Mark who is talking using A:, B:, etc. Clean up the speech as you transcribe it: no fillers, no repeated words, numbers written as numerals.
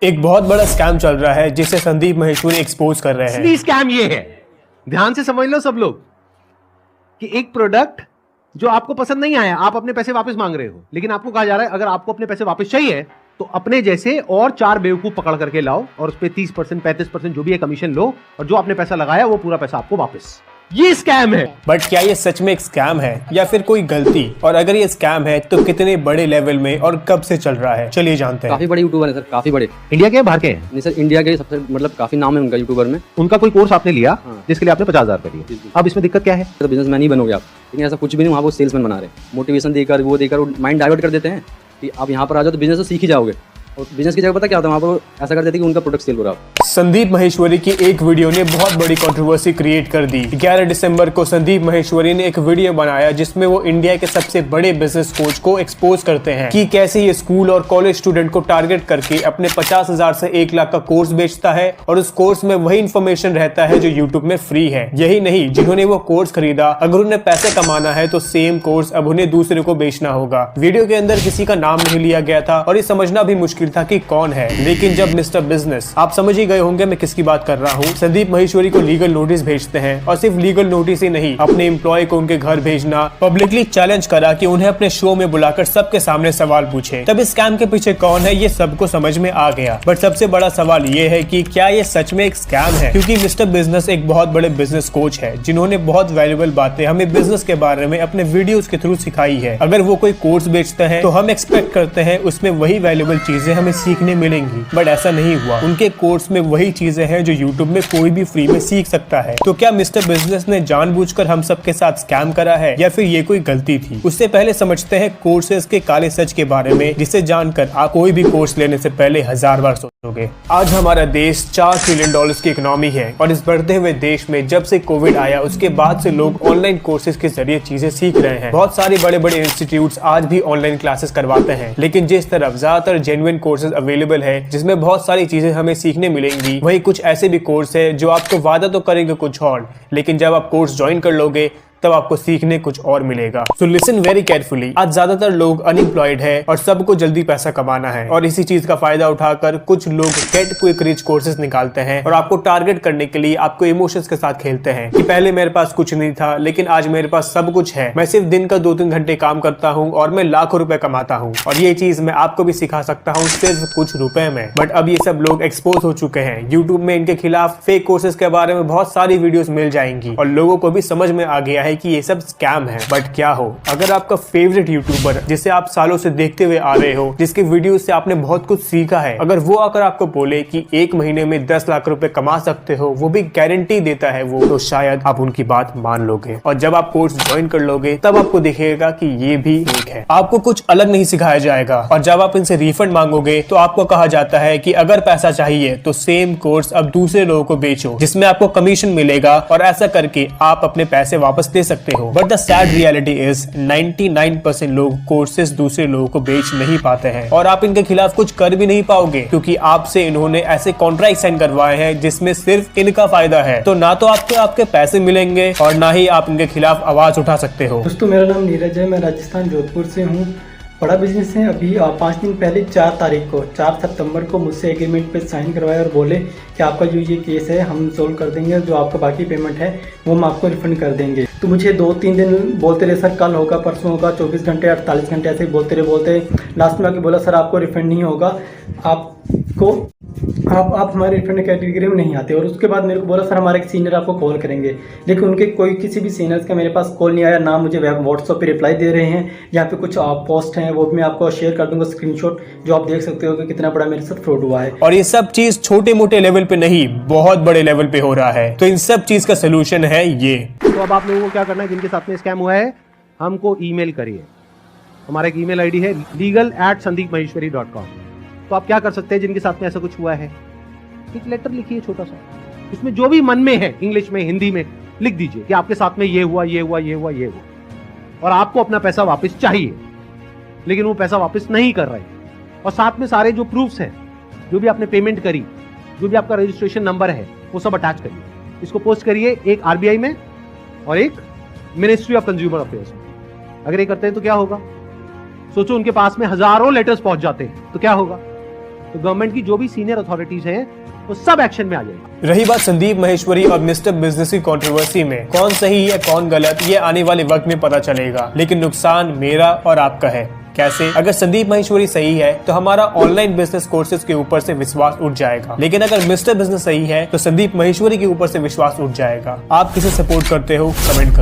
A: एक बहुत बड़ा स्कैम चल रहा है जिसे संदीप माहेश्वरी एक्सपोज कर रहे हैं।
B: असली स्कैम ये है, ध्यान से समझ लो सब लोग, कि एक प्रोडक्ट जो आपको पसंद नहीं आया, आप अपने पैसे वापस मांग रहे हो, लेकिन आपको कहा जा रहा है अगर आपको अपने पैसे वापस चाहिए तो अपने जैसे और 4 बेवकूफ पकड़ करके लाओ और उस पर 30% 35% जो भी है कमीशन लो और जो आपने पैसा लगाया वो पूरा पैसा आपको वापस। ये स्कैम है।
A: बट क्या ये सच में एक स्कैम है या फिर कोई गलती? और अगर ये स्कैम है तो कितने बड़े लेवल में और कब से चल रहा है, चलिए जानते हैं।
C: काफी बड़े यूट्यूबर है सर, काफी बड़े।
B: इंडिया के बाहर के हैं?
C: नहीं सर, इंडिया के सबसे मतलब काफी नाम है उनका यूट्यूबर में।
B: उनका कोई कोर्स आपने लिया जिसके लिए आपने 50,000 रुपए दिए, अब इसमें दिक्कत क्या है?
C: तो बिजनेसमैन ही बनोगे आप, लेकिन ऐसा कुछ भी नहीं। वहाँ वो सेल्समैन बना रहे हैं, मोटिवेशन देकर वो माइंड डाइवर्ट कर देते हैं कि आप यहाँ पर आ जाओ तो बिजनेस तो सीख ही जाओगे। और बिजनेस की जगह पता क्या होता है, वहाँ पर ऐसा कर देते कि उनका प्रोडक्ट सेल हो रहा है।
A: संदीप माहेश्वरी की एक वीडियो ने बहुत बड़ी कंट्रोवर्सी क्रिएट कर दी। 11 दिसंबर को संदीप माहेश्वरी ने एक वीडियो बनाया जिसमें वो इंडिया के सबसे बड़े बिजनेस कोच को एक्सपोज करते हैं कि कैसे ये स्कूल और कॉलेज स्टूडेंट को टारगेट करके अपने 50,000 से 1 लाख का कोर्स बेचता है और उस कोर्स में वही इन्फॉर्मेशन रहता है जो यूट्यूब में फ्री है। यही नहीं, जिन्होंने वो कोर्स खरीदा, अगर उन्हें पैसे कमाना है तो सेम कोर्स अब उन्हें दूसरे को बेचना होगा। वीडियो के अंदर किसी का नाम नहीं लिया गया था और ये समझना भी मुश्किल था कि कौन है, लेकिन जब मिस्टर बिजनेस, आप समझ ही गए होंगे मैं किसकी बात कर रहा हूँ, संदीप माहेश्वरी को लीगल नोटिस भेजते हैं और सिर्फ लीगल नोटिस ही नहीं, अपने एम्प्लॉय को उनके घर भेजना, पब्लिकली चैलेंज करा कि उन्हें अपने शो में बुलाकर सबके सामने सवाल पूछे। तब इस स्कैम के पीछे कौन है ये सबको समझ में आ गया। बट सबसे बड़ा सवाल ये है कि क्या ये सच में एक स्कैम है? क्योंकि मिस्टर बिजनेस एक बहुत बड़े बिजनेस कोच है जिन्होंने बहुत वैल्यूएबल बातें हमें बिजनेस के बारे में अपने वीडियोस के थ्रू सिखाई है। अगर वो कोई कोर्स बेचते हैं तो हम एक्सपेक्ट करते हैं उसमें वही वैल्यूएबल चीजें हमें सीखने मिलेंगी, बट ऐसा नहीं हुआ। उनके कोर्स में वही चीजें हैं जो यूट्यूब में कोई भी फ्री में सीख सकता है। तो क्या मिस्टर बिजनेस ने जानबूझकर हम सबके साथ स्कैम करा है या फिर ये कोई गलती थी? उससे पहले समझते हैं कोर्सेज के काले सच के बारे में, जिसे जानकर आप कोई भी कोर्स लेने से पहले 1000 बार सोचोगे। आज हमारा देश $4 ट्रिलियन की इकोनॉमी है और इस बढ़ते हुए देश में जब से कोविड आया उसके बाद से लोग ऑनलाइन कोर्सेज के जरिए चीजें सीख रहे हैं। बहुत सारे बड़े बड़े इंस्टीट्यूट्स आज भी ऑनलाइन क्लासेस करवाते हैं, लेकिन जिस तरफ ज्यादातर जेन्युइन कोर्सेज अवेलेबल है जिसमें बहुत सारी चीजें हमें सीखने मिलेंगी, वही कुछ ऐसे भी कोर्स है जो आपको वादा तो करेंगे कुछ और, लेकिन जब आप कोर्स ज्वाइन कर लोगे तब आपको सीखने कुछ और मिलेगा। So listen very carefully. आज ज्यादातर लोग अनएम्प्लॉयड है और सबको जल्दी पैसा कमाना है और इसी चीज का फायदा उठाकर कुछ लोग गेट क्विक रिच कोर्सेज निकालते हैं और आपको टारगेट करने के लिए आपको इमोशंस के साथ खेलते हैं कि पहले मेरे पास कुछ नहीं था लेकिन आज मेरे पास सब कुछ है, मैं सिर्फ दिन का 2-3 घंटे काम करता हूँ और मैं लाखों रुपए कमाता हूँ और ये चीज मैं आपको भी सिखा सकता हूँ सिर्फ कुछ रुपए में। बट अब ये सब लोग एक्सपोज हो चुके हैं। यूट्यूब में इनके खिलाफ फेक कोर्सेज के बारे में बहुत सारी वीडियोस मिल जाएंगी और लोगों को भी समझ में आ गया है कि ये सब स्कैम है। बट क्या हो अगर आपका फेवरेट यूट्यूबर जिसे आप सालों से देखते हुए आ रहे हो, जिसके वीडियो से आपने बहुत कुछ सीखा है, अगर वो आकर आपको बोले कि 1 महीने में 10 लाख रुपए कमा सकते हो, वो भी गारंटी देता है वो, तो शायद आप उनकी बात मान लोगे और जब आप कोर्स ज्वाइन कर लोगे तब आपको दिखेगा कि ये भी फेक है। आपको कुछ अलग नहीं सिखाया जाएगा और जब आप इनसे रिफंड मांगोगे तो आपको कहा जाता है कि अगर पैसा चाहिए तो सेम कोर्स अब दूसरे लोगों को बेचो जिसमें आपको कमीशन मिलेगा और ऐसा करके आप अपने पैसे वापस दे सकते हो। But the sad reality is 99% लोग कोर्सेज दूसरे लोगों को बेच नहीं पाते हैं और आप इनके खिलाफ कुछ कर भी नहीं पाओगे क्योंकि आपसे इन्होंने ऐसे कॉन्ट्रैक्ट साइन करवाए हैं जिसमें सिर्फ इनका फायदा है। तो ना तो आपको आपके पैसे मिलेंगे और ना ही आप इनके खिलाफ आवाज उठा सकते हो।
D: दोस्तों मेरा नाम नीरज है, मैं राजस्थान जोधपुर से हूँ। बड़ा बिजनेस है। अभी 5 दिन पहले 4 सितंबर को मुझसे एग्रीमेंट पे साइन करवाया और बोले कि आपका जो ये केस है हम सोल्व कर देंगे, जो आपका बाकी पेमेंट है वो हम आपको रिफंड कर देंगे। तो मुझे 2-3 दिन बोलते रहे सर कल होगा, परसों होगा, 24 घंटे 48 घंटे ऐसे ही बोलते रहे। लास्ट में आके बोला सर आपको रिफंड नहीं होगा, आप हमारे रिफंड कैटेगरी में नहीं आते। और उसके बाद मेरे को बोला सर हमारे एक सीनियर आपको कॉल करेंगे, लेकिन उनके किसी भी सीनियर्स का मेरे पास कॉल नहीं आया, ना मुझे व्हाट्सएप पे रिप्लाई दे रहे हैं। यहाँ पे कुछ पोस्ट हैं वो भी मैं आपको शेयर कर दूंगा स्क्रीनशॉट, जो आप देख सकते हो कि कितना बड़ा मेरे साथ फ्रॉड हुआ है।
A: और ये सब चीज छोटे मोटे लेवल पे नहीं, बहुत बड़े लेवल पे हो रहा है। तो इन सब चीज का सोल्यूशन है ये।
B: तो अब आप लोगों को क्या करना है, जिनके साथ में स्कैम हुआ है हमको ईमेल करिए। हमारा एक ईमेल आईडी है legal@sandeepmaheshwari.com। तो आप क्या कर सकते हैं, जिनके साथ में ऐसा कुछ हुआ है, एक लेटर लिखिए छोटा सा, उसमें जो भी मन में है इंग्लिश में हिंदी में लिख दीजिए कि आपके साथ में ये हुआ ये हुआ ये हुआ ये हुआ और आपको अपना पैसा वापस चाहिए, लेकिन वो पैसा वापस नहीं कर रहे। और साथ में सारे जो प्रूफ्स हैं, जो भी आपने पेमेंट करी, जो भी आपका रजिस्ट्रेशन नंबर है, वो सब अटैच करिए। इसको पोस्ट करिए, एक RBI में और एक मिनिस्ट्री ऑफ कंज्यूमर अफेयर्स में। अगर ये करते हैं तो क्या होगा, सोचो उनके पास में हजारों लेटर्स पहुंच जाते हैं तो क्या होगा। तो गवर्नमेंट की जो भी सीनियर अथॉरिटीज हैं वो सब एक्शन में आ जाएंगे।
A: रही बात संदीप माहेश्वरी और मिस्टर बिजनेस की कंट्रोवर्सी में, कौन सही है कौन गलत ये आने वाले वक्त में पता चलेगा, लेकिन नुकसान मेरा और आपका है। कैसे? अगर संदीप माहेश्वरी सही है तो हमारा ऑनलाइन बिजनेस कोर्सेज के ऊपर से विश्वास उठ जाएगा, लेकिन अगर मिस्टर बिजनेस सही है तो संदीप माहेश्वरी के ऊपर से विश्वास उठ जाएगा। आप किसे सपोर्ट करते हो कमेंट करो।